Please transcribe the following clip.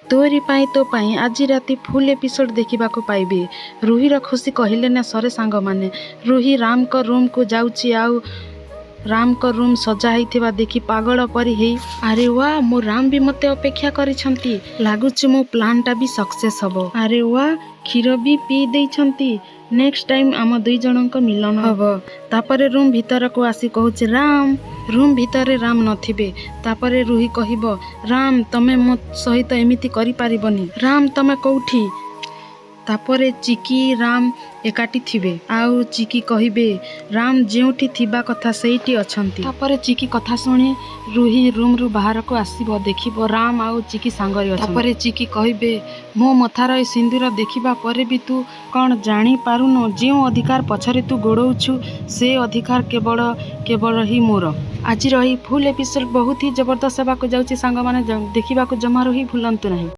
तोरी पाई तो पाई आज राति फुल एपिसोड देखा पाइबे। रुहीर खुशी कहले ना सरे सांग माने। रुही राम को रूम को जाउची आउ राम को रूम सजा होइथिबा देखि पागल परी हेई अरे वाह मो राम भी मते अपेक्षा करिसंती लागुची मो प्लान टा भी सक्सेस हबो। अरे वाह क्षीर भी पी देइछंती नेक्स्ट टाइम आम दुई जनक मिलन हबो। तापरे रूम भीतर को आसी कहूचे राम रूम भीतर राम नथिबे। तापरे रुही कहिबो राम तमे मो सहित एमिति करि पारिबनी राम तमे कोठी। तापरे चिकी राम एकाठी थिबे आउ चिकी कहिबे राम जेउठी थिबा कथा सेठी अछंती। तापरे चिकी कथा सुनी रुही रूम रु बाहर को आसीबो देखिबो राम आउ चिकी सांगरी अछंती। तापरे चिकी कहिबे मो मथार सिंदूर देखिबा परे भी तू कौन जानी पारुनो जेउ अधिकार पछरे तू गोड़ौछु से अधिकार केवल ही मोर। आज रही फुल एपिसोड बहुत ही जबरदस्त हेबाक जाउची सांग माने देखिबा को जमारो ही भूलंतु नहीं।